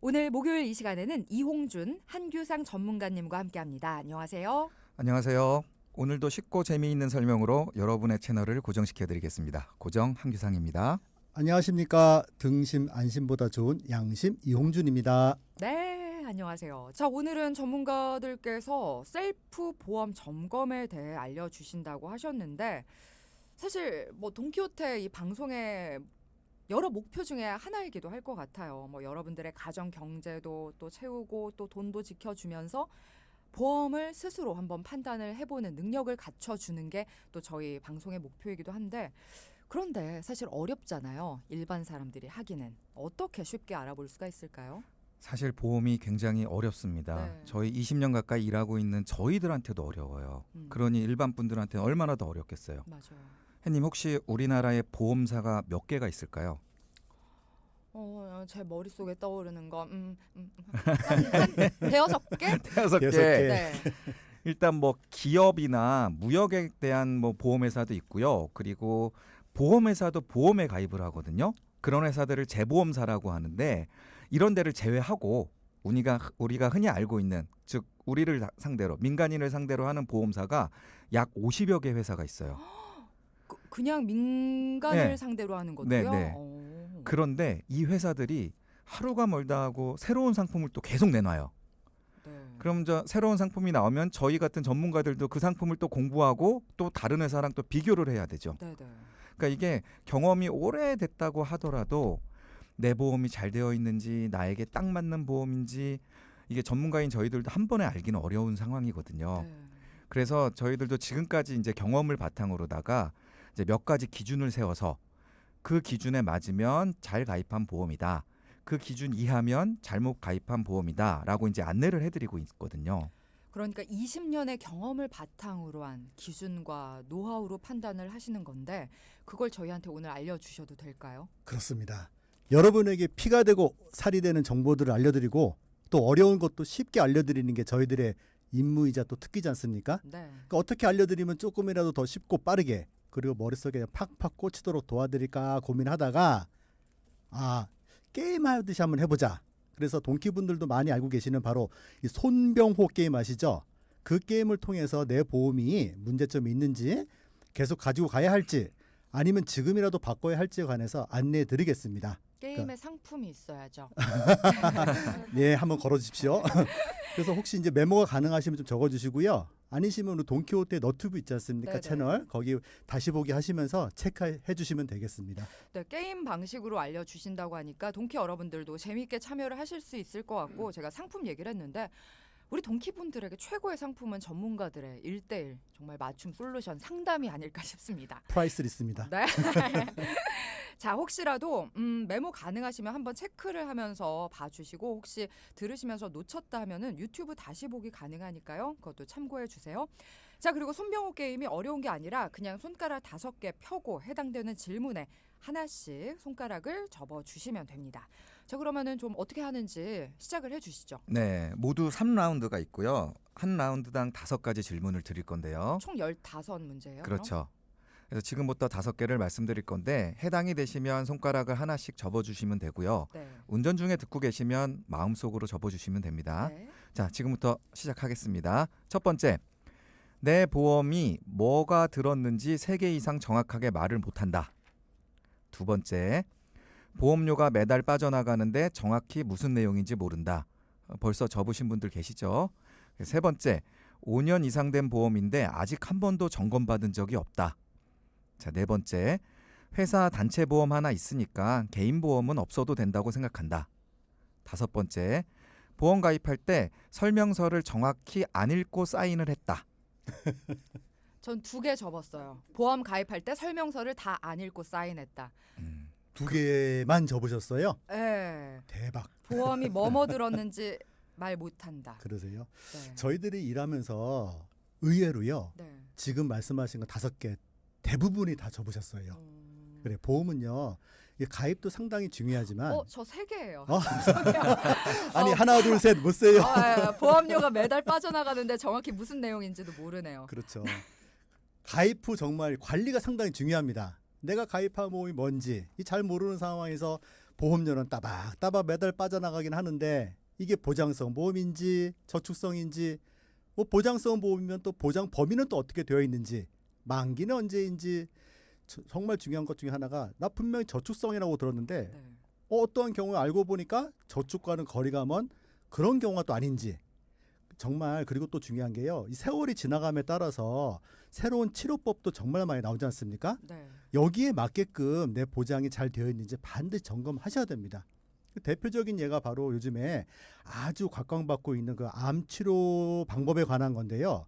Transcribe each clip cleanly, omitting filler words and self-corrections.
오늘 목요일 이 시간에는 이홍준 한규상 전문가님과 함께합니다. 안녕하세요. 안녕하세요. 오늘도 쉽고 재미있는 설명으로 여러분의 채널을 고정시켜드리겠습니다. 고정 한규상입니다. 안녕하십니까. 등심 안심보다 좋은 양심 이홍준입니다. 네, 안녕하세요. 자, 오늘은 전문가들께서 셀프 보험 점검에 대해 알려주신다고 하셨는데 사실 돈키호테 이 방송의 여러 목표 중에 하나이기도 할 것 같아요. 여러분들의 가정 경제도 또 채우고 또 돈도 지켜주면서 보험을 스스로 한번 판단을 해보는 능력을 갖춰주는 게 또 저희 방송의 목표이기도 한데 그런데 사실 어렵잖아요. 일반 사람들이 하기는. 어떻게 쉽게 알아볼 수가 있을까요? 사실 보험이 굉장히 어렵습니다. 네. 저희 20년 가까이 일하고 있는 저희들한테도 어려워요. 그러니 일반 분들한테는 얼마나 더 어렵겠어요. 맞아요. 혜님 혹시 우리나라에 보험사가 몇 개가 있을까요? 제 머릿속에 떠오르는 거 한 대여섯 개? 대여섯 개. 대여섯 개. 네. 일단 기업이나 무역에 대한 보험회사도 있고요. 그리고 보험회사도 보험에 가입을 하거든요. 그런 회사들을 재보험사라고 하는데 이런 데를 제외하고 우리가 흔히 알고 있는 즉 우리를 상대로 민간인을 상대로 하는 보험사가 약 50여 개 회사가 있어요. 그냥 민간을 네. 상대로 하는 것도요? 네, 네. 그런데 이 회사들이 하루가 멀다 하고 새로운 상품을 또 계속 내놔요. 네. 그럼 새로운 상품이 나오면 저희 같은 전문가들도 그 상품을 또 공부하고 또 다른 회사랑 또 비교를 해야 되죠. 네. 그러니까 이게 경험이 오래됐다고 하더라도 내 보험이 잘 되어 있는지 나에게 딱 맞는 보험인지 이게 전문가인 저희들도 한 번에 알기는 어려운 상황이거든요. 네. 그래서 저희들도 지금까지 이제 경험을 바탕으로다가 이제 몇 가지 기준을 세워서 그 기준에 맞으면 잘 가입한 보험이다. 그 기준 이하면 잘못 가입한 보험이다라고 이제 안내를 해드리고 있거든요. 그러니까 20년의 경험을 바탕으로 한 기준과 노하우로 판단을 하시는 건데 그걸 저희한테 오늘 알려주셔도 될까요? 그렇습니다. 여러분에게 피가 되고 살이 되는 정보들을 알려드리고 또 어려운 것도 쉽게 알려드리는 게 저희들의 임무이자 또 특기지 않습니까? 네. 그러니까 어떻게 알려드리면 조금이라도 더 쉽고 빠르게 그리고 머릿속에 팍팍 꽂히도록 도와드릴까 고민하다가 게임하듯이 한번 해보자. 그래서 동키분들도 많이 알고 계시는 바로 이 손병호 게임 아시죠? 그 게임을 통해서 내 보험이 문제점이 있는지 계속 가지고 가야 할지 아니면 지금이라도 바꿔야 할지에 관해서 안내해 드리겠습니다. 게임의 상품이 있어야죠. 네, 한번 걸어주십시오. 그래서 혹시 이제 메모가 가능하시면 좀 적어주시고요. 아니시면 우리 돈키호테 너튜브 있지 않습니까? 네네. 채널 거기 다시 보기 하시면서 체크해 주시면 되겠습니다. 네, 게임 방식으로 알려주신다고 하니까 동키 여러분들도 재미있게 참여를 하실 수 있을 것 같고 제가 상품 얘기를 했는데 우리 동키분들에게 최고의 상품은 전문가들의 1대1 정말 맞춤 솔루션 상담이 아닐까 싶습니다. 프라이스리스입니다. 네. 자, 혹시라도 메모 가능하시면 한번 체크를 하면서 봐주시고 혹시 들으시면서 놓쳤다 하면은 유튜브 다시 보기 가능하니까요. 그것도 참고해 주세요. 자, 그리고 손병호 게임이 어려운 게 아니라 그냥 손가락 5개 펴고 해당되는 질문에 하나씩 손가락을 접어주시면 됩니다. 자, 그러면은 좀 어떻게 하는지 시작을 해주시죠. 네, 모두 3라운드가 있고요. 한 라운드당 5가지 질문을 드릴 건데요. 총 15문제예요. 그렇죠. 그래서 지금부터 5개를 말씀드릴 건데 해당이 되시면 손가락을 하나씩 접어주시면 되고요. 네. 운전 중에 듣고 계시면 마음속으로 접어주시면 됩니다. 네. 자, 지금부터 시작하겠습니다. 첫 번째, 내 보험이 뭐가 들었는지 3개 이상 정확하게 말을 못한다. 두 번째, 보험료가 매달 빠져나가는데 정확히 무슨 내용인지 모른다. 벌써 접으신 분들 계시죠? 세 번째, 5년 이상 된 보험인데 아직 한 번도 점검받은 적이 없다. 자, 네 번째, 회사 단체 보험 하나 있으니까 개인 보험은 없어도 된다고 생각한다. 다섯 번째, 보험 가입할 때 설명서를 정확히 안 읽고 사인을 했다. 전 2개 접었어요. 보험 가입할 때 설명서를 다 안 읽고 사인했다. 2개만 접으셨어요? 네. 대박. 보험이 뭐뭐 들었는지 말 못한다. 그러세요? 네. 저희들이 일하면서 의외로요. 네. 지금 말씀하신 거 5개 대부분이 다 접으셨어요. 그래, 보험은요. 이게 가입도 상당히 중요하지만 저 3개예요. 아니 하나 둘 셋 못 세요. 보험료가 매달 빠져나가는데 정확히 무슨 내용인지도 모르네요. 그렇죠. 가입 후 정말 관리가 상당히 중요합니다. 내가 가입한 보험이 뭔지 잘 모르는 상황에서 보험료는 따박따박 매달 빠져나가긴 하는데 이게 보장성 보험인지 저축성인지 뭐 보장성 보험이면 또 보장 범위는 또 어떻게 되어 있는지 만기는 언제인지 정말 중요한 것 중에 하나가 나 분명히 저축성이라고 들었는데 네. 어떠한 경우에 알고 보니까 저축과는 거리가 먼 그런 경우가 또 아닌지 정말 그리고 또 중요한 게요. 이 세월이 지나감에 따라서 새로운 치료법도 정말 많이 나오지 않습니까? 네. 여기에 맞게끔 내 보장이 잘 되어 있는지 반드시 점검하셔야 됩니다. 대표적인 예가 바로 요즘에 아주 각광받고 있는 그 암 치료 방법에 관한 건데요.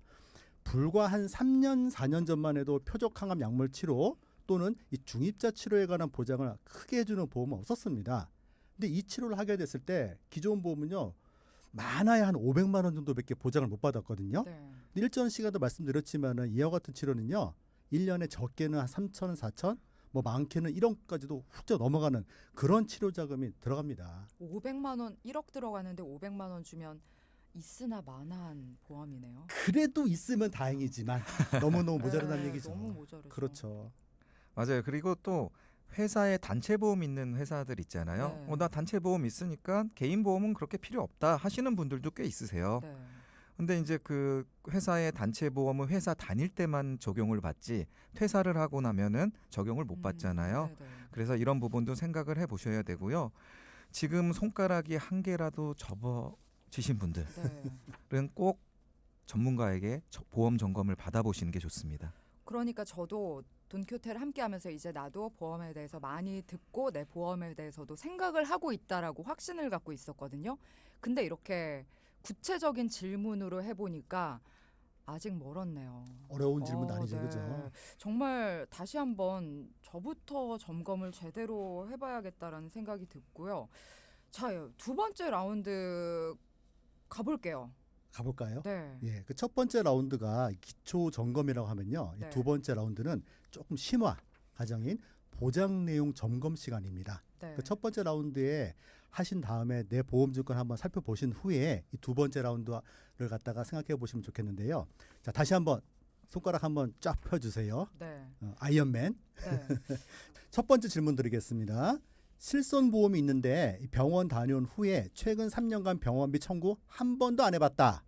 불과 한 3년, 4년 전만 해도 표적 항암 약물 치료 또는 이 중입자 치료에 관한 보장을 크게 해주는 보험은 없었습니다. 근데 이 치료를 하게 됐을 때 기존 보험은요. 많아야 한 500만 원 정도밖에 보장을 못 받았거든요. 네. 일전 시간도 말씀드렸지만은 이와 같은 치료는요. 1년에 적게는 한 3천, 4천, 뭐 많게는 1억까지도 훌쩍 넘어가는 그런 치료 자금이 들어갑니다. 500만 원, 1억 들어가는데 500만 원 주면 있으나 마나한 보험이네요. 그래도 있으면 다행이지만 너무너무 모자르다는 네, 얘기죠. 너무 모자르죠. 그렇죠. 맞아요. 그리고 또 회사에 단체 보험 있는 회사들 있잖아요. 네. 나 단체 보험 있으니까 개인 보험은 그렇게 필요 없다 하시는 분들도 꽤 있으세요. 네. 근데 이제 그 회사의 단체 보험은 회사 다닐 때만 적용을 받지 퇴사를 하고 나면은 적용을 못 받잖아요. 네, 네. 그래서 이런 부분도 생각을 해 보셔야 되고요. 지금 손가락이 한 개라도 접어지신 분들은 네. 꼭 전문가에게 보험 점검을 받아보시는 게 좋습니다. 그러니까 저도 돈키호테를 함께하면서 이제 나도 보험에 대해서 많이 듣고 내 보험에 대해서도 생각을 하고 있다라고 확신을 갖고 있었거든요. 근데 이렇게 구체적인 질문으로 해보니까 아직 멀었네요. 어려운 질문 아니죠, 네. 그죠? 정말 다시 한번 저부터 점검을 제대로 해봐야겠다라는 생각이 듣고요. 자, 두 번째 라운드 가볼게요. 가볼까요? 네. 예, 그 첫 번째 라운드가 기초 점검이라고 하면요. 네. 이 두 번째 라운드는 조금 심화 과정인 보장 내용 점검 시간입니다. 네. 그 첫 번째 라운드에 하신 다음에 내 보험 증권 한번 살펴보신 후에 이 두 번째 라운드를 갖다가 생각해 보시면 좋겠는데요. 자, 다시 한번 손가락 한번 쫙 펴주세요. 네. 아이언맨. 네. 첫 번째 질문 드리겠습니다. 실손 보험이 있는데 병원 다녀온 후에 최근 3년간 병원비 청구 한 번도 안 해봤다.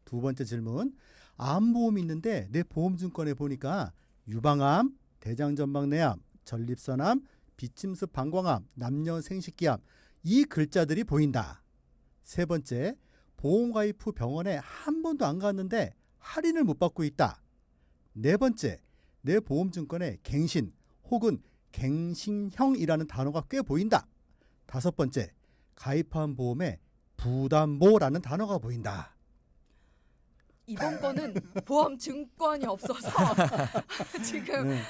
두 번째 질문. 암 보험이 있는데 내 보험 증권에 보니까 유방암, 대장전방내암, 전립선암, 비침습 방광암, 남녀 생식기암 이 글자들이 보인다. 세 번째. 보험 가입 후 병원에 한 번도 안 갔는데 할인을 못 받고 있다. 네 번째. 내 보험 증권에 갱신 혹은 갱신형이라는 단어가 꽤 보인다. 다섯 번째. 가입한 보험에 부담보라는 단어가 보인다. 이번 거는 보험 증권이 없어서 지금 네.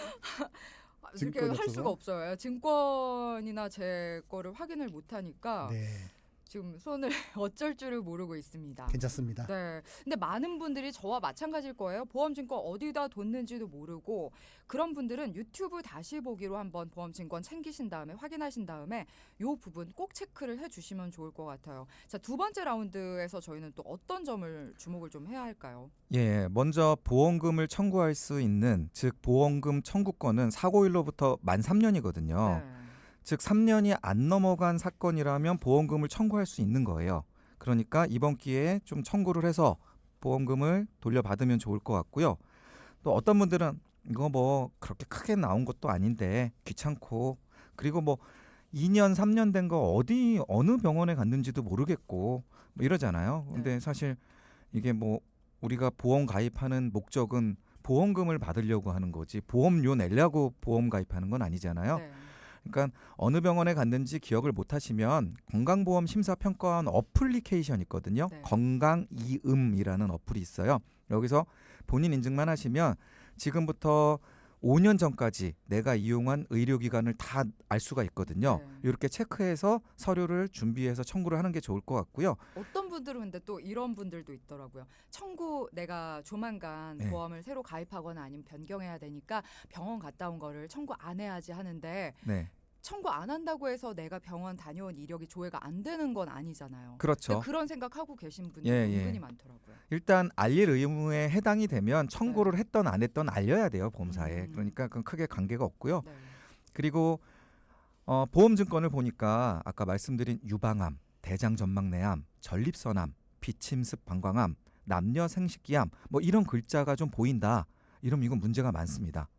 이렇게 증권이 할 없어서? 수가 없어요. 증권이나 제 거를 확인을 못 하니까 네, 지금 손을 어쩔 줄을 모르고 있습니다. 괜찮습니다. 네. 근데 많은 분들이 저와 마찬가지일 거예요. 보험증권 어디다 뒀는지도 모르고 그런 분들은 유튜브 다시 보기로 한번 보험증권 챙기신 다음에 확인하신 다음에 요 부분 꼭 체크를 해주시면 좋을 것 같아요. 자, 두 번째 라운드에서 저희는 또 어떤 점을 주목을 좀 해야 할까요? 예, 먼저 보험금을 청구할 수 있는 즉 보험금 청구권은 사고일로부터 만 3년이거든요. 네. 즉 3년이 안 넘어간 사건이라면 보험금을 청구할 수 있는 거예요. 그러니까 이번 기회에 좀 청구를 해서 보험금을 돌려받으면 좋을 것 같고요. 또 어떤 분들은 이거 뭐 그렇게 크게 나온 것도 아닌데 귀찮고 그리고 뭐 2년 3년 된 거 어느 병원에 갔는지도 모르겠고 뭐 이러잖아요. 근데 네. 사실 이게 뭐 우리가 보험 가입하는 목적은 보험금을 받으려고 하는 거지 보험료 내려고 보험 가입하는 건 아니잖아요. 네. 그러니까 어느 병원에 갔는지 기억을 못 하시면 건강보험 심사평가원 어플리케이션 있거든요. 네. 건강이음이라는 어플이 있어요. 여기서 본인 인증만 하시면 지금부터 5년 전까지 내가 이용한 의료기관을 다 알 수가 있거든요. 네. 이렇게 체크해서 서류를 준비해서 청구를 하는 게 좋을 것 같고요. 어떤 분들은 근데 또 이런 분들도 있더라고요. 청구 내가 조만간 네. 보험을 새로 가입하거나 아니면 변경해야 되니까 병원 갔다 온 거를 청구 안 해야지 하는데 네, 청구 안 한다고 해서 내가 병원 다녀온 이력이 조회가 안 되는 건 아니잖아요. 그렇죠. 근데 그런 생각하고 계신 분들이 예, 예. 은근히 많더라고요. 일단 알릴 의무에 해당이 되면 청구를 했던 안 했던 알려야 돼요 보험사에. 음. 그러니까 그건 크게 관계가 없고요. 네. 그리고 보험증권을 보니까 아까 말씀드린 유방암, 대장전막내암, 전립선암, 비침습 방광암, 남녀 생식기암 뭐 이런 글자가 좀 보인다. 이러면 이건 문제가 많습니다.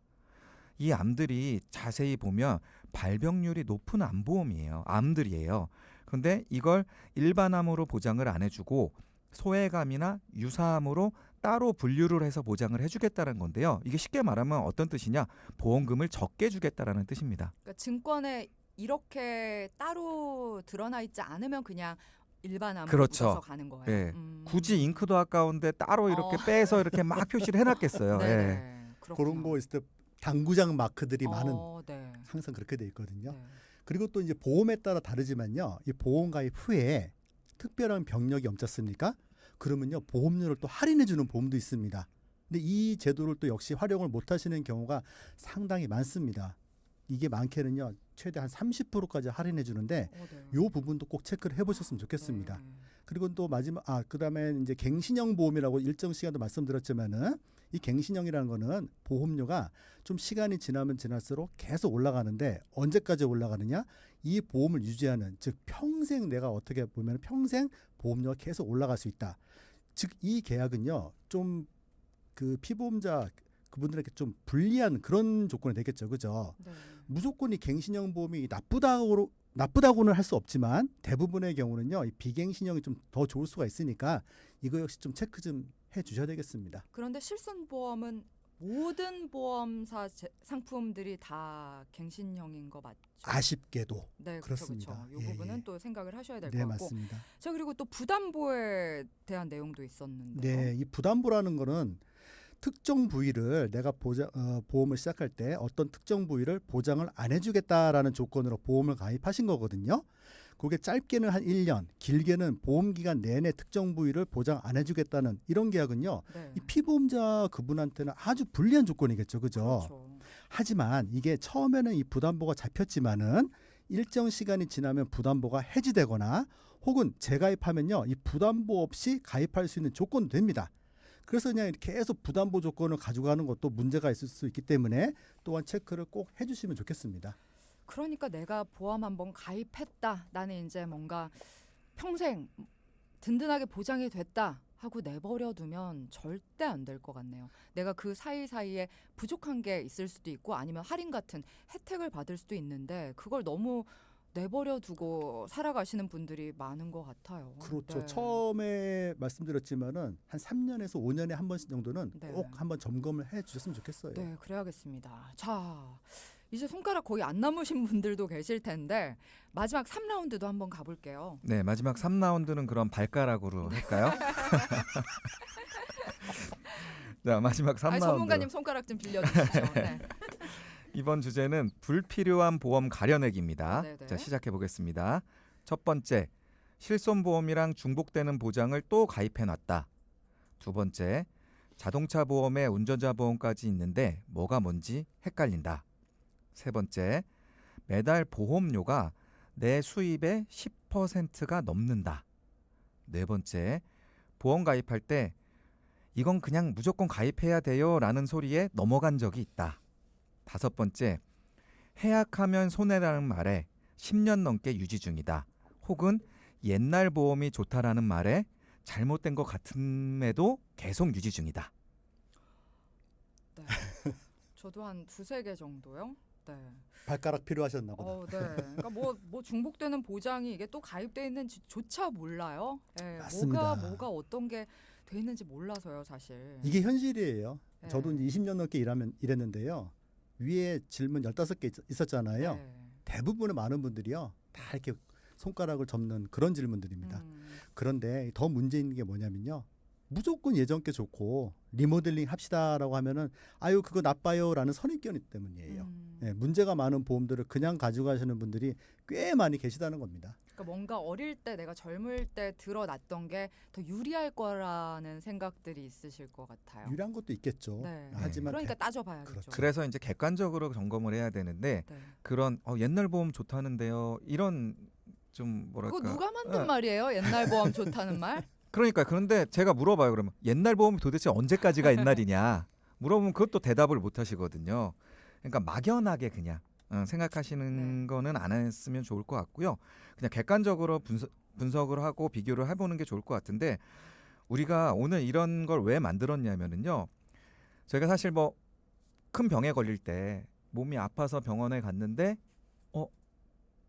이 암들이 자세히 보면 발병률이 높은 암보험이에요. 암들이에요. 그런데 이걸 일반암으로 보장을 안 해주고 소외감이나 유사암으로 따로 분류를 해서 보장을 해주겠다는 건데요. 이게 쉽게 말하면 어떤 뜻이냐? 보험금을 적게 주겠다라는 뜻입니다. 그러니까 증권에 이렇게 따로 드러나 있지 않으면 그냥 일반암으로 그렇죠. 묻어서 가는 거예요. 예. 굳이 잉크도 아까운데 따로 이렇게 빼서 이렇게 막 표시를 해놨겠어요. 예. 네. 그런 거 있을 때 당구장 마크들이 많은 네. 항상 그렇게 돼 있거든요. 네. 그리고 또 이제 보험에 따라 다르지만요. 이 보험 가입 후에 특별한 병력이 없지 않습니까? 그러면요. 보험료를 또 할인해 주는 보험도 있습니다. 근데 이 제도를 또 역시 활용을 못 하시는 경우가 상당히 많습니다. 이게 많게는요. 최대 한 30%까지 할인해 주는데 네. 요 부분도 꼭 체크를 해 보셨으면 좋겠습니다. 네. 그리고 또 마지막 그다음에 이제 갱신형 보험이라고 일정 시간도 말씀드렸지만은 이 갱신형이라는 거는 보험료가 좀 시간이 지나면 지날수록 계속 올라가는데 언제까지 올라가느냐? 이 보험을 유지하는 즉 평생 내가 어떻게 보면 평생 보험료가 계속 올라갈 수 있다. 즉 이 계약은요. 좀 그 피보험자 그분들에게 좀 불리한 그런 조건이 되겠죠. 그죠? 네. 무조건 이 갱신형 보험이 나쁘다고는 할 수 없지만 대부분의 경우는요. 이 비갱신형이 좀 더 좋을 수가 있으니까 이거 역시 좀 체크 좀 해 주셔야 되겠습니다. 그런데 실손보험은 모든 보험사 상품들이 다 갱신형인 거 맞죠? 아쉽게도 네, 그렇습니다. 그렇죠. 이 예, 부분은 예. 또 생각을 하셔야 될 것 네, 같고. 맞습니다. 자, 그리고 또 부담보에 대한 내용도 있었는데요. 네, 이 부담보라는 거는 특정 부위를 내가 보험을 시작할 때 어떤 특정 부위를 보장을 안 해주겠다라는 조건으로 보험을 가입하신 거거든요. 그게 짧게는 한 1년, 길게는 보험 기간 내내 특정 부위를 보장 안 해주겠다는 이런 계약은요. 네. 이 피보험자 그분한테는 아주 불리한 조건이겠죠, 그죠? 그렇죠. 하지만 이게 처음에는 이 부담보가 잡혔지만은 일정 시간이 지나면 부담보가 해지되거나 혹은 재가입하면요, 이 부담보 없이 가입할 수 있는 조건도 됩니다. 그래서 그냥 계속 부담보 조건을 가져가는 것도 문제가 있을 수 있기 때문에 또한 체크를 꼭 해주시면 좋겠습니다. 그러니까 내가 보험 한번 가입했다. 나는 이제 뭔가 평생 든든하게 보장이 됐다 하고 내버려 두면 절대 안 될 것 같네요. 내가 그 사이사이에 부족한 게 있을 수도 있고 아니면 할인 같은 혜택을 받을 수도 있는데 그걸 너무 내버려 두고 살아가시는 분들이 많은 것 같아요. 그렇죠. 네. 처음에 말씀드렸지만은 한 3년에서 5년에 한 번씩 정도는 네. 꼭 한번 점검을 해 주셨으면 좋겠어요. 네, 그래야겠습니다. 자, 이제 손가락 거의 안 남으신 분들도 계실 텐데 마지막 3라운드도 한번 가볼게요. 네, 마지막 3라운드는 그럼 발가락으로 할까요? 자, 마지막 3라운드. 전문가님 손가락 좀 빌려주시죠. 네. 이번 주제는 불필요한 보험 가려내기입니다. 네네. 자, 시작해 보겠습니다. 첫 번째, 실손보험이랑 중복되는 보장을 또 가입해놨다. 두 번째, 자동차 보험에 운전자 보험까지 있는데 뭐가 뭔지 헷갈린다. 세 번째, 매달 보험료가 내 수입의 10%가 넘는다. 네 번째, 보험 가입할 때 이건 그냥 무조건 가입해야 돼요 라는 소리에 넘어간 적이 있다. 다섯 번째, 해약하면 손해라는 말에 10년 넘게 유지 중이다. 혹은 옛날 보험이 좋다라는 말에 잘못된 것 같음에도 계속 유지 중이다. 네. 저도 한 두세 개 정도요. 네. 발가락 필요하셨나 보다. 네. 그러니까 뭐 중복되는 보장이 이게 또 가입돼 있는지조차 몰라요. 네. 맞습니다. 뭐가 어떤 게 돼 있는지 몰라서요, 사실. 이게 현실이에요. 네. 저도 이제 20년 넘게 일했는데요. 위에 질문 15개 있었잖아요. 네. 대부분의 많은 분들이요. 다 이렇게 손가락을 접는 그런 질문들입니다. 그런데 더 문제 있는 게 뭐냐면요. 무조건 예전 게 좋고 리모델링 합시다라고 하면은 아유 그거 나빠요라는 선입견이 때문이에요. 예, 문제가 많은 보험들을 그냥 가지고 가시는 분들이 꽤 많이 계시다는 겁니다. 그러니까 뭔가 어릴 때 내가 젊을 때 들어놨던 게 더 유리할 거라는 생각들이 있으실 것 같아요. 유리한 것도 있겠죠. 네. 하지만 그러니까 따져봐야겠죠. 그렇죠. 그래서 이제 객관적으로 점검을 해야 되는데 네. 그런 옛날 보험 좋다는데요. 이런 좀 뭐랄까. 그거 누가 만든 예. 말이에요? 옛날 보험 좋다는 말? 그러니까 그런데 제가 물어봐요. 그러면 옛날 보험이 도대체 언제까지가 옛날이냐 물어보면 그것도 대답을 못 하시거든요. 그러니까 막연하게 그냥 생각하시는 네. 거는 안 했으면 좋을 것 같고요. 그냥 객관적으로 분석을 하고 비교를 해보는 게 좋을 것 같은데 우리가 오늘 이런 걸 왜 만들었냐면은요. 저희가 사실 뭐 큰 병에 걸릴 때 몸이 아파서 병원에 갔는데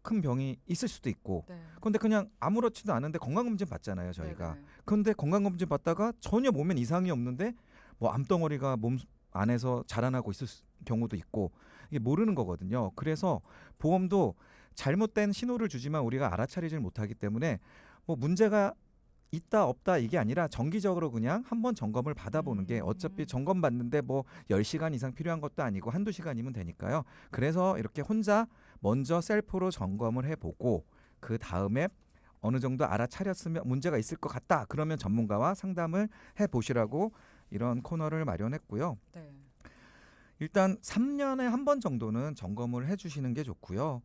큰 병이 있을 수도 있고 네. 근데 그냥 아무렇지도 않은데 건강검진 받잖아요 저희가. 네네. 근데 건강검진 받다가 전혀 몸에 이상이 없는데 뭐 암덩어리가 몸 안에서 자라나고 있을 경우도 있고 이게 모르는 거거든요. 그래서 보험도 잘못된 신호를 주지만 우리가 알아차리질 못하기 때문에 뭐 문제가 있다 없다 이게 아니라 정기적으로 그냥 한번 점검을 받아보는 게 어차피 점검 받는데 뭐 10시간 이상 필요한 것도 아니고 한두 시간이면 되니까요. 그래서 이렇게 혼자 먼저 셀프로 점검을 해보고 그 다음에 어느 정도 알아차렸으면 문제가 있을 것 같다. 그러면 전문가와 상담을 해보시라고 이런 코너를 마련했고요. 네. 일단 3년에 한 번 정도는 점검을 해주시는 게 좋고요.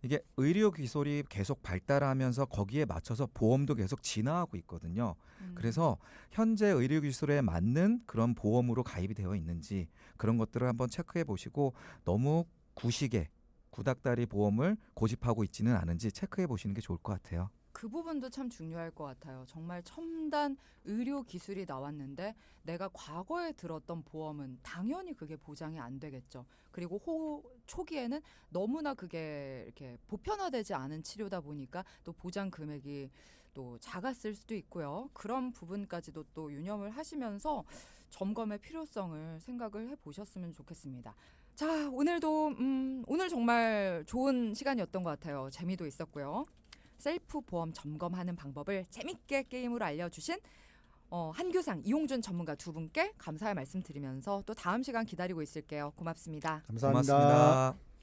이게 의료 기술이 계속 발달하면서 거기에 맞춰서 보험도 계속 진화하고 있거든요. 그래서 현재 의료 기술에 맞는 그런 보험으로 가입이 되어 있는지 그런 것들을 한번 체크해 보시고 너무 구식의 구닥다리 보험을 고집하고 있지는 않은지 체크해 보시는 게 좋을 것 같아요. 그 부분도 참 중요할 것 같아요. 정말 첨단 의료 기술이 나왔는데 내가 과거에 들었던 보험은 당연히 그게 보장이 안 되겠죠. 그리고 초기에는 너무나 그게 이렇게 보편화되지 않은 치료다 보니까 또 보장 금액이 또 작았을 수도 있고요. 그런 부분까지도 또 유념을 하시면서 점검의 필요성을 생각을 해보셨으면 좋겠습니다. 자, 오늘도 오늘 정말 좋은 시간이었던 것 같아요. 재미도 있었고요. 셀프 보험 점검하는 방법을 재밌게 게임으로 알려주신 한규상, 이용준 전문가 두 분께 감사의 말씀 드리면서 또 다음 시간 기다리고 있을게요. 고맙습니다. 감사합니다. 고맙습니다.